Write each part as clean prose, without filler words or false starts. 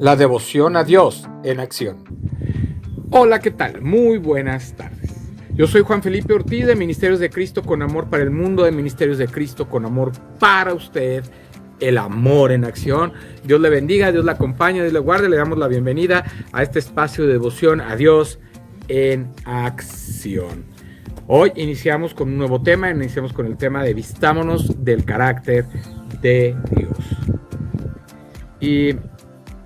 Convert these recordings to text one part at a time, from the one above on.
La devoción a Dios en acción. Hola, ¿qué tal? Muy buenas tardes. Yo soy Juan Felipe Ortiz de Ministerios de Cristo con Amor para el Mundo, de Ministerios de Cristo con Amor para usted, el amor en acción. Dios le bendiga, Dios le acompañe, Dios le guarde. Le damos la bienvenida a este espacio de devoción a Dios en acción. Hoy iniciamos con un nuevo tema, iniciamos con el tema de vistámonos del carácter de Dios. Y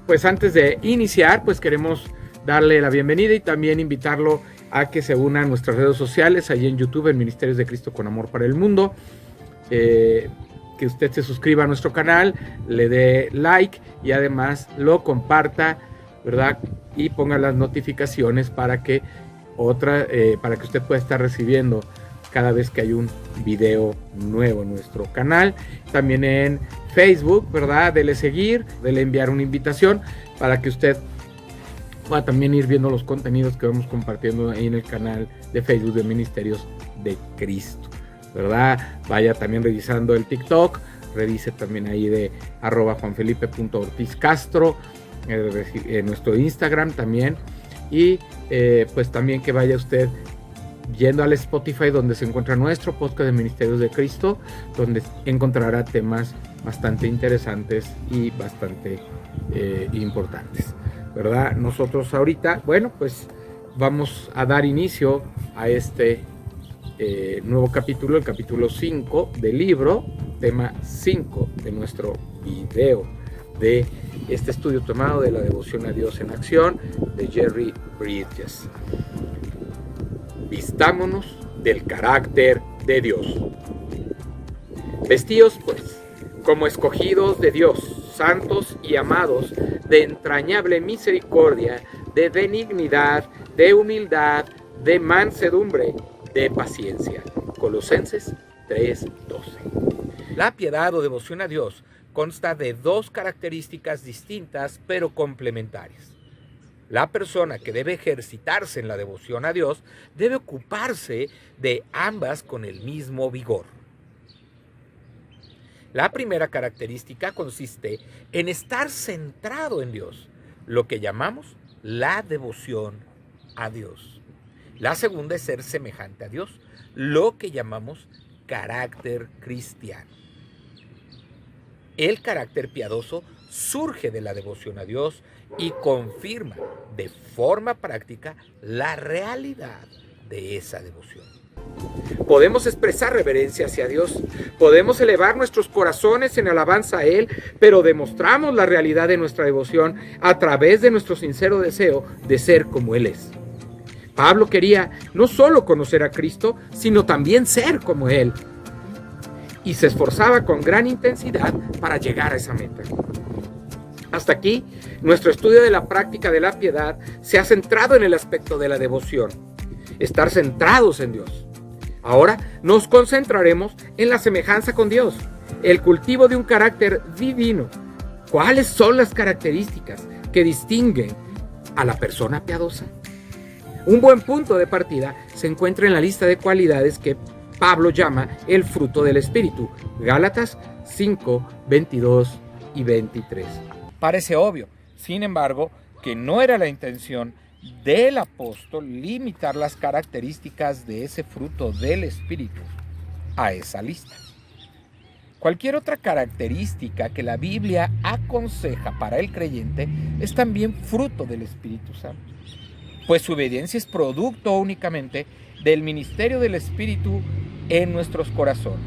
pues antes de iniciar, pues queremos darle la bienvenida y también invitarlo a que se una a nuestras redes sociales, allí en YouTube, en Ministerios de Cristo con Amor para el Mundo. Que usted se suscriba a nuestro canal, le dé like y además lo comparta, ¿verdad? Y ponga las notificaciones para que usted pueda estar recibiendo cada vez que hay un video nuevo en nuestro canal. También en Facebook, ¿verdad? Dele seguir, dele enviar una invitación para que usted pueda también ir viendo los contenidos que vamos compartiendo ahí en el canal de Facebook de Ministerios de Cristo, ¿verdad? Vaya también revisando el TikTok, revise también ahí de @juanfelipe.ortizcastro, nuestro Instagram también, y pues también que vaya usted yendo al Spotify, donde se encuentra nuestro podcast de Ministerios de Cristo, donde encontrará temas bastante interesantes y bastante importantes, ¿verdad? Nosotros ahorita, bueno, pues vamos a dar inicio a este nuevo capítulo, el capítulo 5 del libro, tema 5 de nuestro video de este estudio tomado de la devoción a Dios en acción de Jerry Bridges. Vistámonos del carácter de Dios. Vestíos pues como escogidos de Dios, santos y amados, de entrañable misericordia, de benignidad, de humildad, de mansedumbre, de paciencia. Colosenses 3:12. La piedad o devoción a Dios consta de dos características distintas pero complementarias. La persona que debe ejercitarse en la devoción a Dios debe ocuparse de ambas con el mismo vigor. La primera característica consiste en estar centrado en Dios, lo que llamamos la devoción a Dios. La segunda es ser semejante a Dios, lo que llamamos carácter cristiano. El carácter piadoso surge de la devoción a Dios y confirma de forma práctica la realidad de esa devoción. Podemos expresar reverencia hacia Dios, podemos elevar nuestros corazones en alabanza a Él, pero demostramos la realidad de nuestra devoción a través de nuestro sincero deseo de ser como Él es. Pablo quería no solo conocer a Cristo, sino también ser como Él, y se esforzaba con gran intensidad para llegar a esa meta. Hasta aquí, nuestro estudio de la práctica de la piedad se ha centrado en el aspecto de la devoción, estar centrados en Dios. Ahora nos concentraremos en la semejanza con Dios, el cultivo de un carácter divino. ¿Cuáles son las características que distinguen a la persona piadosa? Un buen punto de partida se encuentra en la lista de cualidades que Pablo llama el fruto del Espíritu, Gálatas 5, 22 y 23. Parece obvio, sin embargo, que no era la intención del apóstol limitar las características de ese fruto del Espíritu a esa lista. Cualquier otra característica que la Biblia aconseja para el creyente es también fruto del Espíritu Santo, pues su obediencia es producto únicamente del ministerio del Espíritu en nuestros corazones.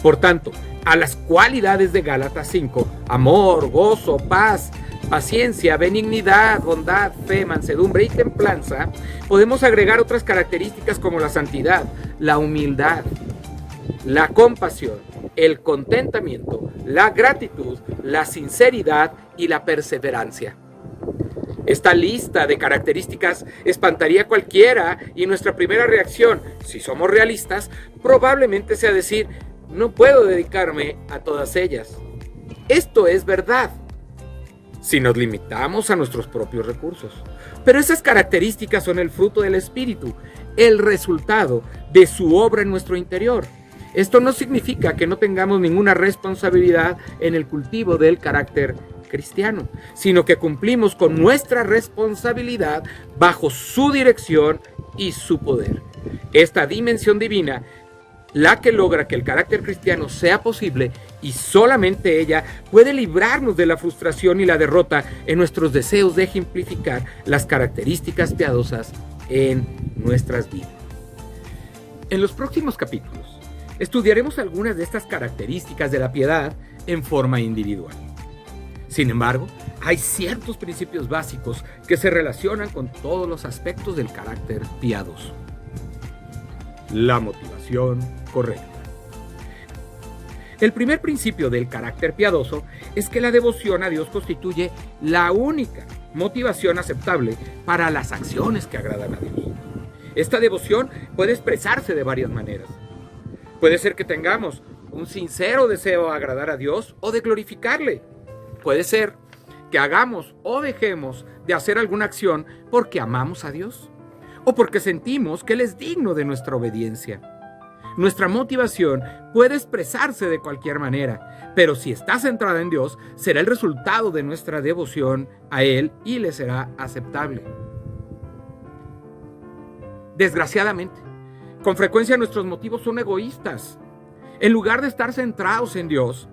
Por tanto, a las cualidades de Gálatas 5, amor, gozo, paz, paciencia, benignidad, bondad, fe, mansedumbre y templanza, podemos agregar otras características como la santidad, la humildad, la compasión, el contentamiento, la gratitud, la sinceridad y la perseverancia. Esta lista de características espantaría a cualquiera y nuestra primera reacción, si somos realistas, probablemente sea decir: no puedo dedicarme a todas ellas. Esto es verdad, si nos limitamos a nuestros propios recursos. Pero esas características son el fruto del Espíritu, el resultado de su obra en nuestro interior. Esto no significa que no tengamos ninguna responsabilidad en el cultivo del carácter cristiano, sino que cumplimos con nuestra responsabilidad bajo su dirección y su poder. Esta dimensión divina, la que logra que el carácter cristiano sea posible, y solamente ella puede librarnos de la frustración y la derrota en nuestros deseos de ejemplificar las características piadosas en nuestras vidas. En los próximos capítulos estudiaremos algunas de estas características de la piedad en forma individual. Sin embargo, hay ciertos principios básicos que se relacionan con todos los aspectos del carácter piadoso. La motivación correcta. El primer principio del carácter piadoso es que la devoción a Dios constituye la única motivación aceptable para las acciones que agradan a Dios. Esta devoción puede expresarse de varias maneras. Puede ser que tengamos un sincero deseo de agradar a Dios o de glorificarle. Puede ser que hagamos o dejemos de hacer alguna acción porque amamos a Dios o porque sentimos que Él es digno de nuestra obediencia. Nuestra motivación puede expresarse de cualquier manera, pero si está centrada en Dios, será el resultado de nuestra devoción a Él y le será aceptable. Desgraciadamente, con frecuencia nuestros motivos son egoístas. En lugar de estar centrados en Dios,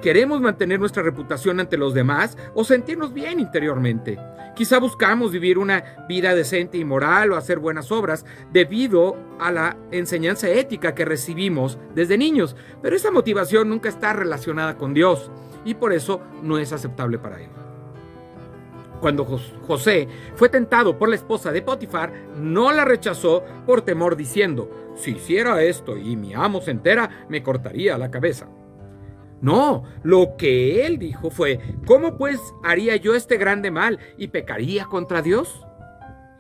queremos mantener nuestra reputación ante los demás o sentirnos bien interiormente. Quizá buscamos vivir una vida decente y moral o hacer buenas obras debido a la enseñanza ética que recibimos desde niños, pero esa motivación nunca está relacionada con Dios y por eso no es aceptable para Él. Cuando José fue tentado por la esposa de Potifar, no la rechazó por temor diciendo: si hiciera esto y mi amo se entera, me cortaría la cabeza. No, lo que él dijo fue: ¿cómo pues haría yo este grande mal y pecaría contra Dios?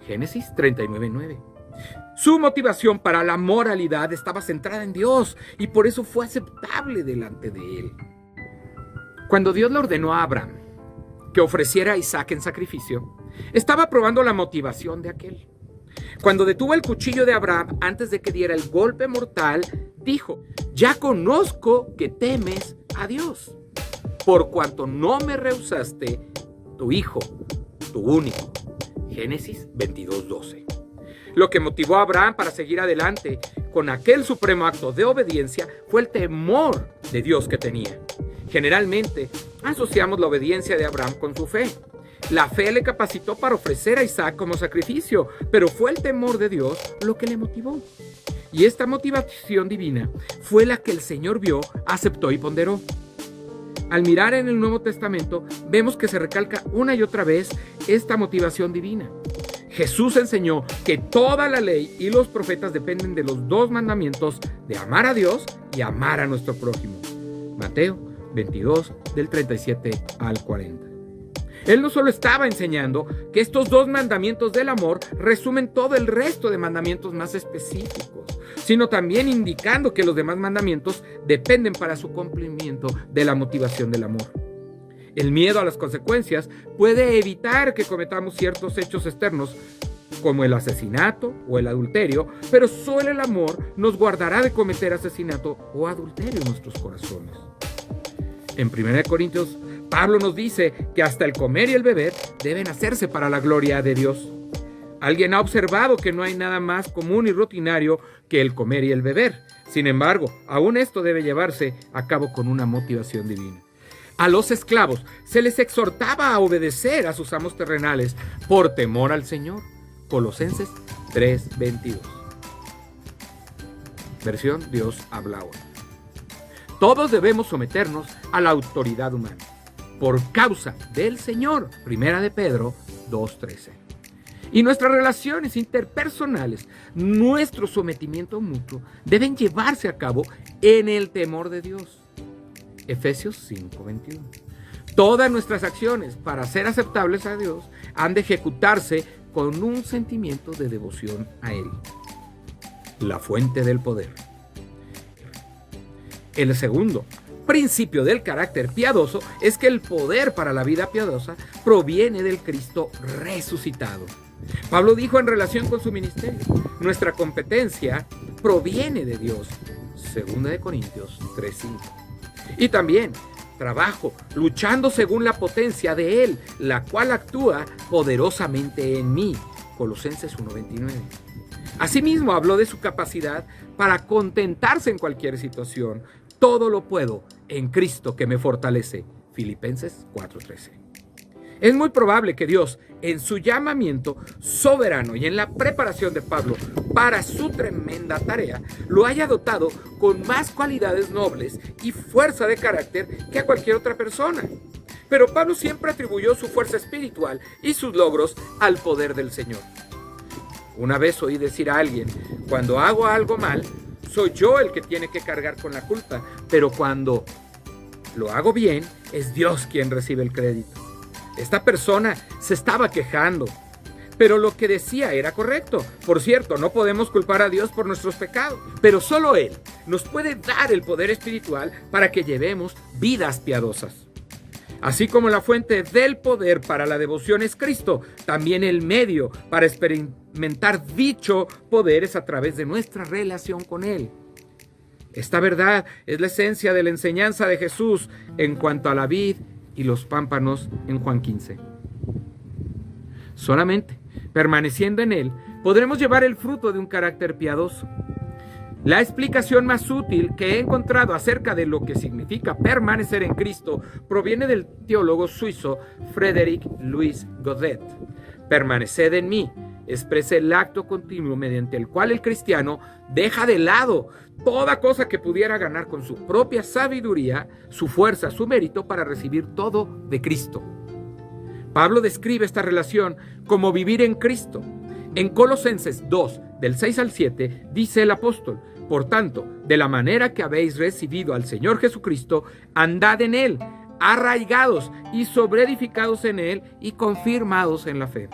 Génesis 39:9. Su motivación para la moralidad estaba centrada en Dios y por eso fue aceptable delante de él. Cuando Dios le ordenó a Abraham que ofreciera a Isaac en sacrificio, estaba probando la motivación de aquel. Cuando detuvo el cuchillo de Abraham antes de que diera el golpe mortal, dijo: ya conozco que temes a Dios, por cuanto no me rehusaste tu hijo, tu único. Génesis 22:12. Lo que motivó a Abraham para seguir adelante con aquel supremo acto de obediencia fue el temor de Dios que tenía. Generalmente asociamos la obediencia de Abraham con su fe. La fe le capacitó para ofrecer a Isaac como sacrificio, pero fue el temor de Dios lo que le motivó. Y esta motivación divina fue la que el Señor vio, aceptó y ponderó. Al mirar en el Nuevo Testamento, vemos que se recalca una y otra vez esta motivación divina. Jesús enseñó que toda la ley y los profetas dependen de los dos mandamientos de amar a Dios y amar a nuestro prójimo. Mateo 22, del 37 al 40. Él no solo estaba enseñando que estos dos mandamientos del amor resumen todo el resto de mandamientos más específicos, sino también indicando que los demás mandamientos dependen para su cumplimiento de la motivación del amor. El miedo a las consecuencias puede evitar que cometamos ciertos hechos externos, como el asesinato o el adulterio, pero solo el amor nos guardará de cometer asesinato o adulterio en nuestros corazones. En 1 Corintios, Pablo nos dice que hasta el comer y el beber deben hacerse para la gloria de Dios. Alguien ha observado que no hay nada más común y rutinario que el comer y el beber. Sin embargo, aún esto debe llevarse a cabo con una motivación divina. A los esclavos se les exhortaba a obedecer a sus amos terrenales por temor al Señor. Colosenses 3:22. Versión Dios habla hoy. Todos debemos someternos a la autoridad humana por causa del Señor. Primera de Pedro 2:13. Y nuestras relaciones interpersonales, nuestro sometimiento mutuo, deben llevarse a cabo en el temor de Dios. Efesios 5:21. Todas nuestras acciones para ser aceptables a Dios han de ejecutarse con un sentimiento de devoción a Él. La fuente del poder. El segundo principio del carácter piadoso es que el poder para la vida piadosa proviene del Cristo resucitado. Pablo dijo en relación con su ministerio: nuestra competencia proviene de Dios. 2 Corintios 3:5. Y también trabajo, luchando según la potencia de Él, la cual actúa poderosamente en mí. Colosenses 1:29. Asimismo, habló de su capacidad para contentarse en cualquier situación. Todo lo puedo en Cristo que me fortalece. Filipenses 4:13. Es muy probable que Dios, en su llamamiento soberano y en la preparación de Pablo para su tremenda tarea, lo haya dotado con más cualidades nobles y fuerza de carácter que a cualquier otra persona. Pero Pablo siempre atribuyó su fuerza espiritual y sus logros al poder del Señor. Una vez oí decir a alguien: cuando hago algo mal, soy yo el que tiene que cargar con la culpa, pero cuando lo hago bien, es Dios quien recibe el crédito. Esta persona se estaba quejando, pero lo que decía era correcto. Por cierto, no podemos culpar a Dios por nuestros pecados, pero solo Él nos puede dar el poder espiritual para que llevemos vidas piadosas. Así como la fuente del poder para la devoción es Cristo, también el medio para experimentar dicho poder es a través de nuestra relación con Él. Esta verdad es la esencia de la enseñanza de Jesús en cuanto a la vid y los pámpanos en Juan 15. Solamente permaneciendo en Él podremos llevar el fruto de un carácter piadoso. La explicación más útil que he encontrado acerca de lo que significa permanecer en Cristo proviene del teólogo suizo Frédéric Louis Godet. Permaneced en mí expresa el acto continuo mediante el cual el cristiano deja de lado toda cosa que pudiera ganar con su propia sabiduría, su fuerza, su mérito para recibir todo de Cristo. Pablo describe esta relación como vivir en Cristo. En Colosenses 2, del 6 al 7, dice el apóstol: por tanto, de la manera que habéis recibido al Señor Jesucristo, andad en Él, arraigados y sobreedificados en Él y confirmados en la fe.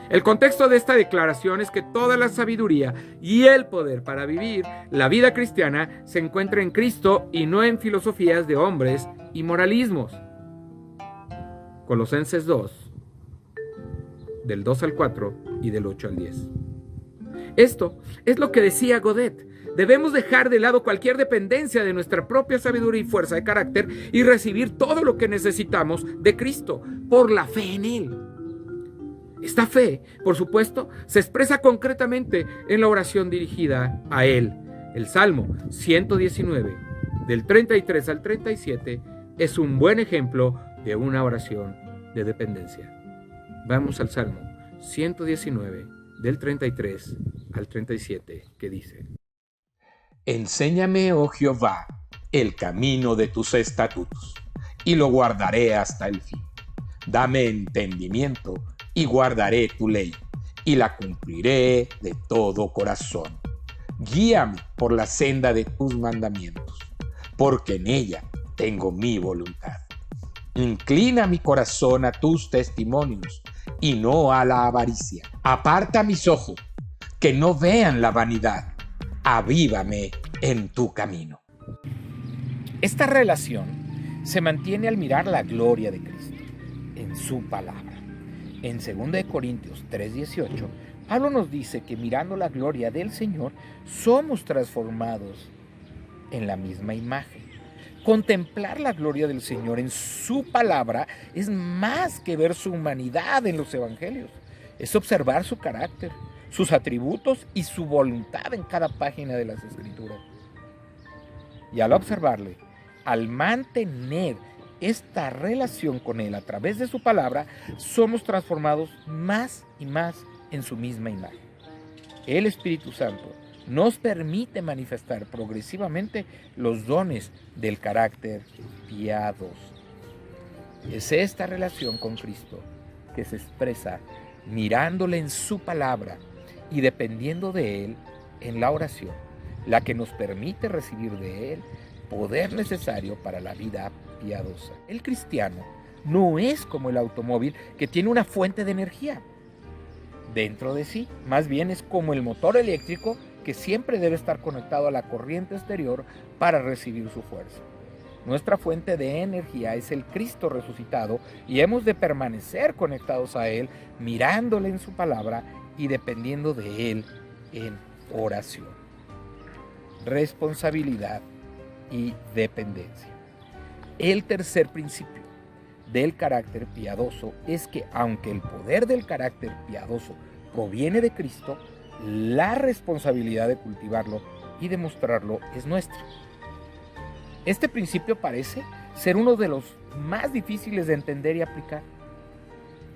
El contexto de esta declaración es que toda la sabiduría y el poder para vivir la vida cristiana se encuentra en Cristo y no en filosofías de hombres y moralismos. Colosenses 2, del 2 al 4 y del 8 al 10. Esto es lo que decía Godet. Debemos dejar de lado cualquier dependencia de nuestra propia sabiduría y fuerza de carácter y recibir todo lo que necesitamos de Cristo por la fe en Él. Esta fe, por supuesto, se expresa concretamente en la oración dirigida a Él. El Salmo 119, del 33 al 37, es un buen ejemplo de una oración de dependencia. Vamos al Salmo 119, del 33 al 37, que dice: Enséñame, oh Jehová, el camino de tus estatutos, y lo guardaré hasta el fin. Dame entendimiento, y guardaré tu ley, y la cumpliré de todo corazón. Guíame por la senda de tus mandamientos, porque en ella tengo mi voluntad. Inclina mi corazón a tus testimonios, y no a la avaricia. Aparta mis ojos, que no vean la vanidad. Avívame en tu camino. Esta relación se mantiene al mirar la gloria de Cristo en su palabra. En 2 Corintios 3:18, Pablo nos dice que mirando la gloria del Señor, somos transformados en la misma imagen. Contemplar la gloria del Señor en su palabra es más que ver su humanidad en los evangelios. Es observar su carácter, sus atributos y su voluntad en cada página de las Escrituras. Y al observarle, al mantener esta relación con Él a través de su palabra, somos transformados más y más en su misma imagen. El Espíritu Santo nos permite manifestar progresivamente los dones del carácter piadoso. Es esta relación con Cristo que se expresa mirándole en su palabra y dependiendo de Él en la oración, la que nos permite recibir de Él poder necesario para la vida piadosa. El cristiano no es como el automóvil que tiene una fuente de energía dentro de sí, más bien es como el motor eléctrico que siempre debe estar conectado a la corriente exterior para recibir su fuerza. Nuestra fuente de energía es el Cristo resucitado y hemos de permanecer conectados a Él, mirándole en su palabra y dependiendo de Él en oración. Responsabilidad y dependencia. El tercer principio del carácter piadoso es que aunque el poder del carácter piadoso proviene de Cristo, la responsabilidad de cultivarlo y demostrarlo es nuestra. Este principio parece ser uno de los más difíciles de entender y aplicar.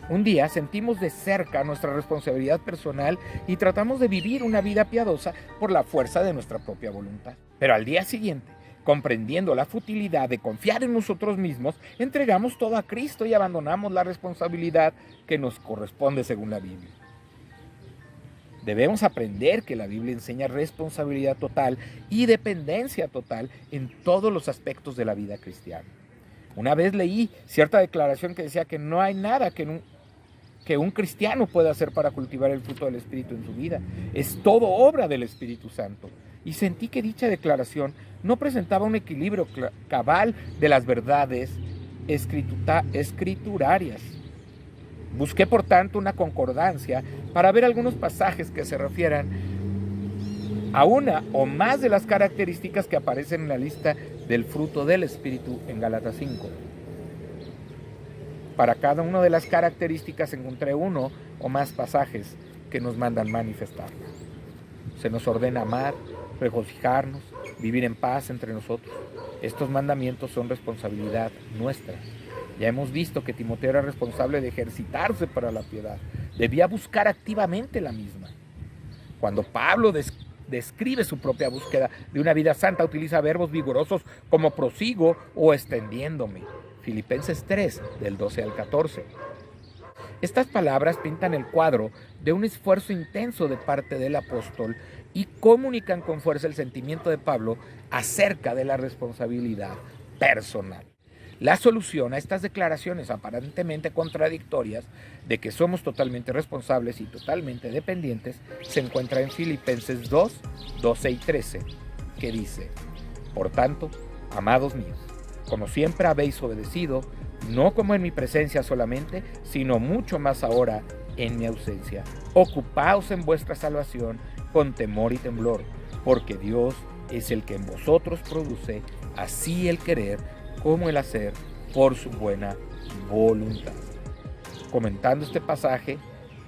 Un día sentimos de cerca nuestra responsabilidad personal y tratamos de vivir una vida piadosa por la fuerza de nuestra propia voluntad. Pero al día siguiente, comprendiendo la futilidad de confiar en nosotros mismos, entregamos todo a Cristo y abandonamos la responsabilidad que nos corresponde según la Biblia. Debemos aprender que la Biblia enseña responsabilidad total y dependencia total en todos los aspectos de la vida cristiana. Una vez leí cierta declaración que decía que no hay nada que un cristiano pueda hacer para cultivar el fruto del Espíritu en su vida. Es todo obra del Espíritu Santo. Y sentí que dicha declaración no presentaba un equilibrio cabal de las verdades escriturarias. Busqué, por tanto, una concordancia para ver algunos pasajes que se refieran a una o más de las características que aparecen en la lista del fruto del Espíritu en Gálatas 5. Para cada una de las características encontré uno o más pasajes que nos mandan manifestarla. Se nos ordena amar, regocijarnos, vivir en paz entre nosotros. Estos mandamientos son responsabilidad nuestra. Ya hemos visto que Timoteo era responsable de ejercitarse para la piedad. Debía buscar activamente la misma. Cuando Pablo describe su propia búsqueda de una vida santa, utiliza verbos vigorosos como prosigo o extendiéndome. Filipenses 3, del 12 al 14. Estas palabras pintan el cuadro de un esfuerzo intenso de parte del apóstol y comunican con fuerza el sentimiento de Pablo acerca de la responsabilidad personal. La solución a estas declaraciones aparentemente contradictorias de que somos totalmente responsables y totalmente dependientes se encuentra en Filipenses 2, 12 y 13, que dice: Por tanto, amados míos, como siempre habéis obedecido, no como en mi presencia solamente, sino mucho más ahora en mi ausencia. Ocupaos en vuestra salvación con temor y temblor, porque Dios es el que en vosotros produce así el querer como el hacer por su buena voluntad. Comentando este pasaje,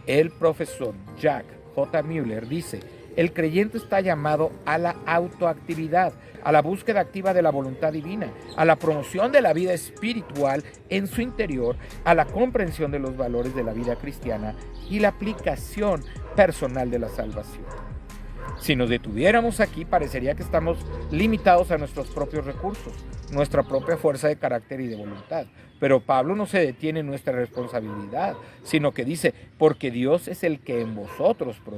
el profesor Jack J. Mueller dice: el creyente está llamado a la autoactividad, a la búsqueda activa de la voluntad divina, a la promoción de la vida espiritual en su interior, a la comprensión de los valores de la vida cristiana y la aplicación personal de la salvación. Si nos detuviéramos aquí, parecería que estamos limitados a nuestros propios recursos, nuestra propia fuerza de carácter y de voluntad. Pero Pablo no se detiene en nuestra responsabilidad, sino que dice: porque Dios es el que en vosotros produce.